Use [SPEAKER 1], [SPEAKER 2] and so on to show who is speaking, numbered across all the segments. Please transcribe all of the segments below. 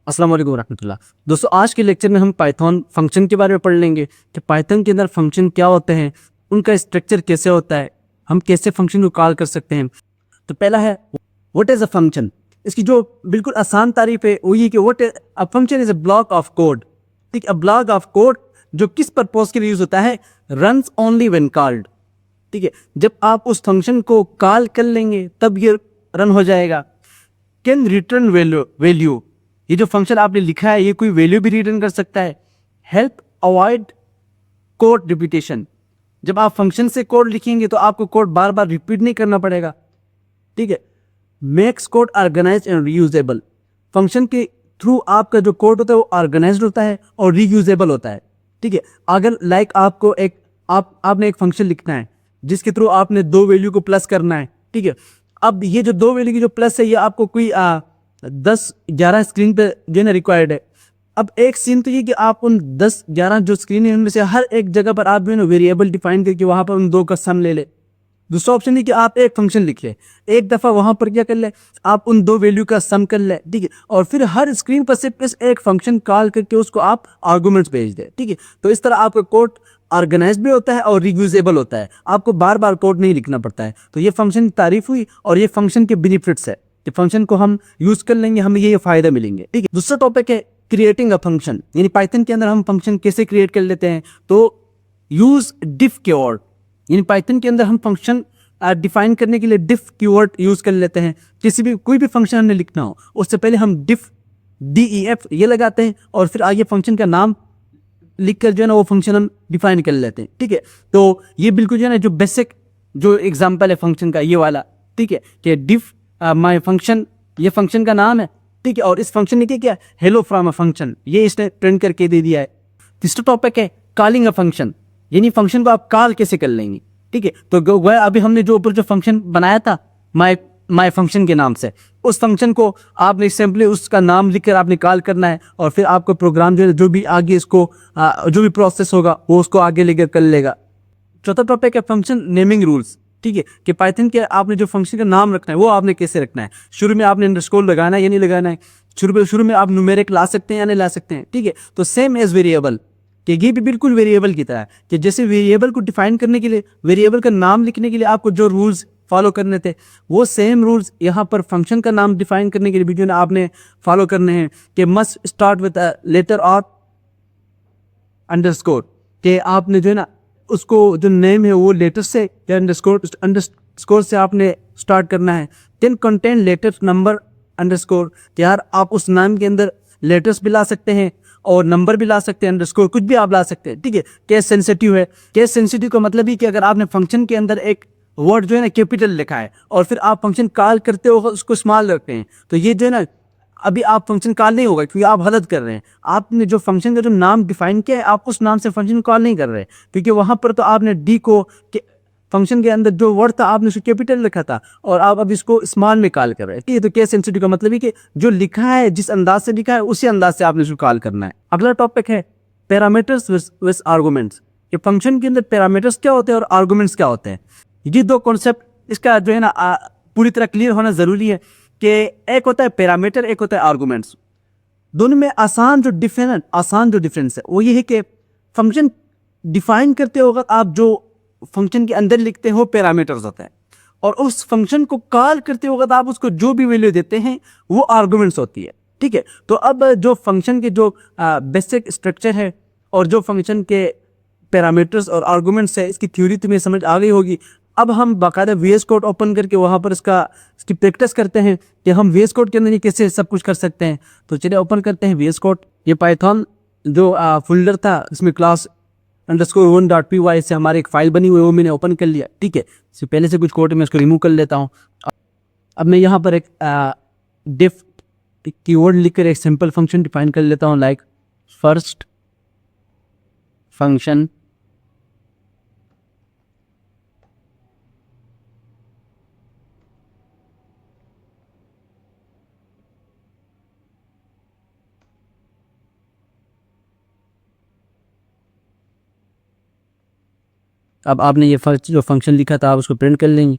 [SPEAKER 1] अस्सलाम वालेकुम वरहमतुल्लाह। दोस्तों, आज के लेक्चर में हम पाइथन फंक्शन के बारे में पढ़ लेंगे कि पाइथन के अंदर फंक्शन क्या होते हैं, उनका स्ट्रक्चर कैसे होता है, हम कैसे फंक्शन को कॉल कर सकते हैं। तो पहला है व्हाट इज अ फंक्शन। इसकी जो बिल्कुल आसान तारीफ है वो ये कि what a function is a block of code. ठीक, अ ब्लॉक ऑफ कोड जो किस पर्पज के लिए यूज होता है, रन्स ओनली व्हेन कॉल्ड। ठीक है, जब आप उस फंक्शन को कॉल कर लेंगे तब ये रन हो जाएगा। कैन रिटर्न वैल्यू, ये जो फंक्शन आपने लिखा है ये कोई वैल्यू भी रिटर्न कर सकता है। हेल्प अवॉइड कोड रिपीटेशन, जब आप फंक्शन से कोड लिखेंगे तो आपको कोड बार बार रिपीट नहीं करना पड़ेगा। ठीक है, makes code organise and reusable, function के थ्रू आपका जो कोड होता है वो ऑर्गेनाइज्ड होता है और रीयूजेबल होता है। ठीक है, अगर आपको आपने एक फंक्शन लिखना है जिसके थ्रू आपने दो वैल्यू को प्लस करना है। ठीक है, अब ये जो दो वैल्यू की जो प्लस है ये आपको कोई 10-11 स्क्रीन पे जो है ना रिक्वायर्ड है। अब एक सीन तो ये कि आप उन 10-11 जो स्क्रीन है उनमें से हर एक जगह पर आप जो है ना वेरिएबल डिफाइन करके वहां पर उन दो का सम ले ले। दूसरा ऑप्शन है कि आप एक फंक्शन लिख ले, एक दफा वहां पर क्या कर ले, आप उन दो वैल्यू का सम कर ले। ठीक है, और फिर हर स्क्रीन पर सिर्फ इस एक फंक्शन कॉल करके उसको आप आर्गुमेंट्स भेज दे। ठीक है, तो इस तरह आपका कोड ऑर्गेनाइज भी होता है और रियूजेबल होता है, आपको बार बार कोड नहीं लिखना पड़ता है। तो ये फंक्शन की तारीफ हुई और ये फंक्शन के बेनिफिट्स है कि फंक्शन को हम यूज कर लेंगे हमें ये फायदा मिलेंगे। ठीक है, दूसरा टॉपिक है क्रिएटिंग अ फंक्शन, यानी पाइथन के अंदर हम फंक्शन कैसे क्रिएट कर लेते हैं। तो यूज डिफ कीवर्ड, यानी पाइथन के अंदर हम फंक्शन डिफाइन करने के लिए डिफ कीवर्ड यूज कर लेते हैं। किसी भी कोई भी फंक्शन हमने लिखना हो उससे पहले हम डिफ DEF ये लगाते हैं और फिर आगे फंक्शन का नाम लिख कर जो है ना वो फंक्शन हम डिफाइन कर लेते हैं। ठीक है, तो ये बिल्कुल जो है ना जो बेसिक जो एग्जांपल है फंक्शन का ये वाला। ठीक है, कि डिफ माय फंक्शन, ये फंक्शन का नाम है। ठीक है, और इस फंक्शन ने क्या किया, हेलो फ्रॉम अ फंक्शन, ये इसने प्रिंट करके दे दिया है। तीसरा टॉपिक है कॉलिंग अ फंक्शन, यानी फंक्शन को आप कॉल कैसे कर लेंगे। ठीक है, तो अभी हमने जो ऊपर जो फंक्शन बनाया था माय फंक्शन के नाम से, उस फंक्शन को आपने सिंपली उसका नाम लिखकर आपने कॉल करना है और फिर आपको प्रोग्राम जो भी आगे इसको जो भी प्रोसेस होगा वो उसको आगे लेकर कर लेगा। चौथा टॉपिक है फंक्शन नेमिंग रूल्स। ठीक है, कि पाइथन के आपने जो फंक्शन का नाम रखना है वो आपने कैसे रखना है। शुरू में आपने अंडरस्कोर लगाना है या नहीं लगाना है, शुरू में आप न्यूमेरिक ला सकते हैं या नहीं ला सकते हैं। ठीक है, तो सेम एज वेरिएबल, कि ये भी बिल्कुल वेरिएबल की तरह है कि जैसे वेरिएबल को डिफाइन करने के लिए, वेरिएबल का नाम लिखने के लिए आपको जो रूल्स फॉलो करने थे वो सेम रूल्स यहाँ पर फंक्शन का नाम डिफाइन करने के लिए भी जो है आपने फॉलो करने हैं। कि must start with a letter और अंडरस्कोर, कि आपने जो है ना उसको जो नेम है वो लेटर से या अंडरस्कोर से आपने स्टार्ट करना है। Then content letter number underscore, यार आप उस नाम के अंदर लेटर्स भी ला सकते हैं और नंबर भी ला सकते हैं, अंडरस्कोर कुछ भी आप ला सकते हैं। ठीक है, केस सेंसिटिव है। केस सेंसिटिव का मतलब ही कि अगर आपने फंक्शन के अंदर एक वर्ड जो है ना कैपिटल लिखा है और फिर आप फंक्शन कॉल करते हो उसको स्मॉल रखते हैं, तो ये जो है ना अभी आप फंक्शन कॉल नहीं होगा क्योंकि आप गलत कर रहे हैं। आपने जो फंक्शन का जो नाम डिफाइन किया है आप उस नाम से फंक्शन कॉल नहीं कर रहे, क्योंकि वहां पर तो आपने डी को फंक्शन के अंदर जो वर्ड था आपने उसको कैपिटल लिखा था और आप अब इसको स्मॉल में कॉल कर रहे हैं। ठीक है, तो केस सेंसिटिव का मतलब है कि जो लिखा है जिस अंदाज से लिखा है उसी अंदाज से आपने उसको कॉल करना है। अगला टॉपिक है पैरामीटर्स विद आर्गुमेंट्स, कि फंक्शन के अंदर पैरामीटर्स क्या होते हैं और आर्गुमेंट्स क्या होते हैं। ये दो कॉन्सेप्ट इसका जो है ना पूरी तरह क्लियर होना जरूरी है कि एक होता है पैरामीटर, एक होता है आर्गुमेंट्स। दोनों में आसान जो डिफरेंस है वो ये है कि फंक्शन डिफाइन करते वक्त आप जो फंक्शन के अंदर लिखते हो पैरामीटर्स होता है और उस फंक्शन को कॉल करते वक्त आप उसको जो भी वैल्यू देते हैं वो आर्गुमेंट्स होती है। ठीक है, तो अब जो फंक्शन के जो बेसिक स्ट्रक्चर है और जो फंक्शन के पैरामीटर्स और आर्गुमेंट्स है इसकी थ्योरी तुम्हें समझ आ गई होगी। अब हम बाकायदा VS कोड ओपन करके वहाँ पर इसकी प्रैक्टिस करते हैं कि हम VS कोड के अंदर ये कैसे सब कुछ कर सकते हैं। तो चलिए ओपन करते हैं VS कोड। ये पाइथन जो फोल्डर था इसमें क्लास _1.py से हमारी एक फाइल बनी हुई है वो मैंने ओपन कर लिया। ठीक है, इससे पहले से कुछ कोड मैं इसको रिमूव कर लेता हूँ। अब मैं यहाँ पर एक डिफ कीवर्ड लिखकर एक सिंपल फंक्शन डिफाइन कर लेता हूँ, लाइक फर्स्ट फंक्शन अब आपने ये फर्स्ट जो फंक्शन लिखा था आप उसको प्रिंट कर लेंगे।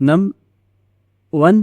[SPEAKER 1] num1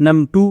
[SPEAKER 1] num2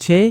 [SPEAKER 1] 6.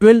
[SPEAKER 1] 12